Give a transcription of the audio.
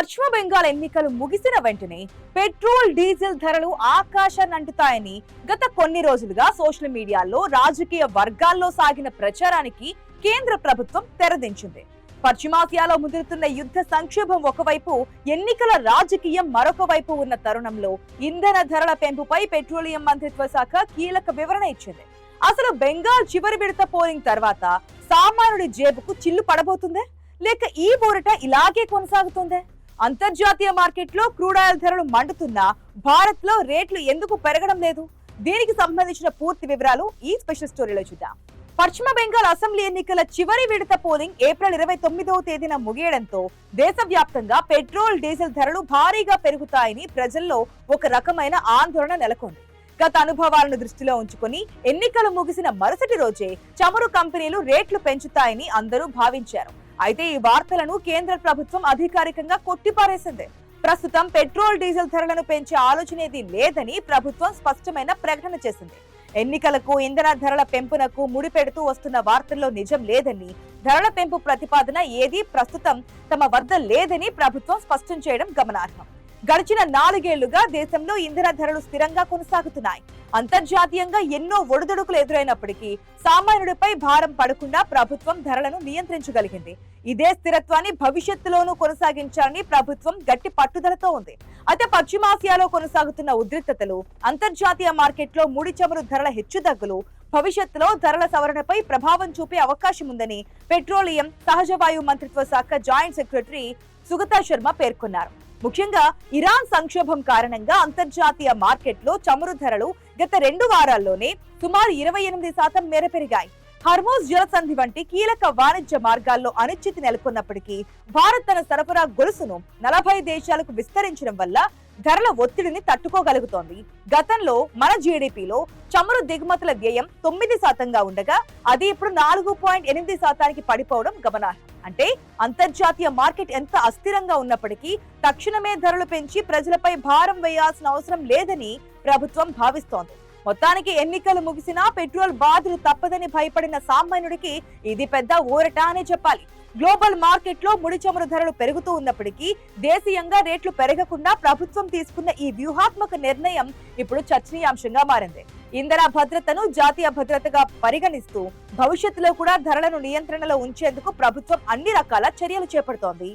పశ్చిమ బెంగాల్ ఎన్నికలు ముగిసిన వెంటనే పెట్రోల్ డీజిల్ ధరలు ఆకాశాన్ని అంటుతాయని గత కొన్ని రోజులుగా సోషల్ మీడియాలో రాజకీయ వర్గాల్లో సాగిన ప్రచారానికి కేంద్ర ప్రభుత్వం తెరదించింది. పశ్చిమాసియాలో ముదురుతున్న యుద్ధ సంక్షోభం ఒకవైపు, ఎన్నికల రాజకీయం మరొక వైపు ఉన్న తరుణంలో ఇంధన ధరల పెంపుపై పెట్రోలియం మంత్రిత్వ శాఖ కీలక వివరణ ఇచ్చింది. అసలు బెంగాల్ చివరి విడత పోలింగ్ తర్వాత సామాన్యుడి జేబుకు చిల్లు పడబోతుందే, లేక ఈ పోరాట ఇలాగే కొనసాగుతుందే? అంతర్జాతీయ మార్కెట్లో క్రూడ్ ఆయిల్ ధరలు మండుతున్నా భారత్ లో రేట్లు ఎందుకు పెరగడం లేదు? దీనికి సంబంధించిన పూర్తి వివరాలు ఈ స్పెషల్ స్టోరీలో చూద్దాం. పశ్చిమ బెంగాల్ అసెంబ్లీ ఎన్నికల చివరి విడత పోలింగ్ ఏప్రిల్ 29వ తేదీన ముగియడంతో దేశవ్యాప్తంగా పెట్రోల్ డీజిల్ ధరలు భారీగా పెరుగుతాయని ప్రజల్లో ఒక రకమైన ఆందోళన నెలకొంది. గత అనుభవాలను దృష్టిలో ఉంచుకుని ఎన్నికలు ముగిసిన మరుసటి రోజే చమురు కంపెనీలు రేట్లు పెంచుతాయని అందరూ భావించారు. అయితే ఈ వార్తలను కేంద్ర ప్రభుత్వం అధికారికంగా కొట్టిపారేసింది. ప్రస్తుతం పెట్రోల్ డీజిల్ ధరలను పెంచే ఆలోచనేది లేదని ప్రభుత్వం స్పష్టమైన ప్రకటన చేసింది. ఎన్నికలకు ఇంధన ధరల పెంపునకు ముడిపెడుతూ వస్తున్న వార్తల్లో నిజం లేదని, ధరల పెంపు ప్రతిపాదన ఏదీ ప్రస్తుతం తమ వద్ద లేదని ప్రభుత్వం స్పష్టం చేయడం గమనార్హం. గడిచిన 4 ఏళ్లుగా దేశంలో ఇంధన ధరలు స్థిరంగా కొనసాగుతున్నాయి. అంతర్జాతీయంగా ఎన్నో ఒడిదుడుకులు ఎదురైనప్పటికీ సామాన్యుడిపై భారం పడకుండా ప్రభుత్వం ధరలను నియంత్రించగలిగింది. ఇదే స్థిరత్వాన్ని భవిష్యత్తులోనూ కొనసాగించాలని ప్రభుత్వం గట్టి పట్టుదలతో ఉంది. అయితే పశ్చిమాసియాలో కొనసాగుతున్న ఉద్రిక్తతలు, అంతర్జాతీయ మార్కెట్లో ముడి చమురు ధరల హెచ్చుతగ్గులు భవిష్యత్తులో ధరల సవరణపై ప్రభావం చూపే అవకాశం ఉందని పెట్రోలియం, సహజ వాయు మంత్రిత్వ శాఖ జాయింట్ సెక్రటరీ సుగతా శర్మ పేర్కొన్నారు. ముఖ్యంగా ఇరాన్ సంక్షోభం కారణంగా అంతర్జాతీయ మార్కెట్లో చమురు ధరలు గత 2 వారాల్లోనే సుమారు 28% మేర పెరిగాయి. హర్మోజ్ జలసంధి వంటి కీలక వాణిజ్య మార్గాల్లో అనిశ్చితి నెలకొన్నప్పటికీ భారత్ తన సరఫరా గొలుసును 40 దేశాలకు విస్తరించడం వల్ల ధరల ఒత్తిడిని తట్టుకోగలుగుతోంది. గతంలో మన జీడీపీలో చమురు దిగుమతుల వ్యయం 9% ఉండగా అది ఇప్పుడు 4.8% పడిపోవడం గమనార్హం. అంటే అంతర్జాతీయ మార్కెట్ ఎంత అస్థిరంగా ఉన్నప్పటికీ తక్షణమే ధరలు పెంచి ప్రజలపై భారం వేయాల్సిన అవసరం లేదని ప్రభుత్వం భావిస్తోంది. మొత్తానికి ఎన్నికలు ముగిసినా పెట్రోల్ బాధలు తప్పదని భయపడిన సామాన్యుడికి ఇది పెద్ద ఊరట అనే చెప్పాలి. గ్లోబల్ మార్కెట్ లో ముడి చమురు ధరలు పెరుగుతూ ఉన్నప్పటికీ దేశీయంగా రేట్లు పెరగకుండా ప్రభుత్వం తీసుకున్న ఈ వ్యూహాత్మక నిర్ణయం ఇప్పుడు చర్చనీయాంశంగా మారింది. ఇంధన భద్రతను జాతీయ భద్రతగా పరిగణిస్తూ భవిష్యత్తులో కూడా ధరలను నియంత్రణలో ఉంచేందుకు ప్రభుత్వం అన్ని రకాల చర్యలు చేపడుతోంది.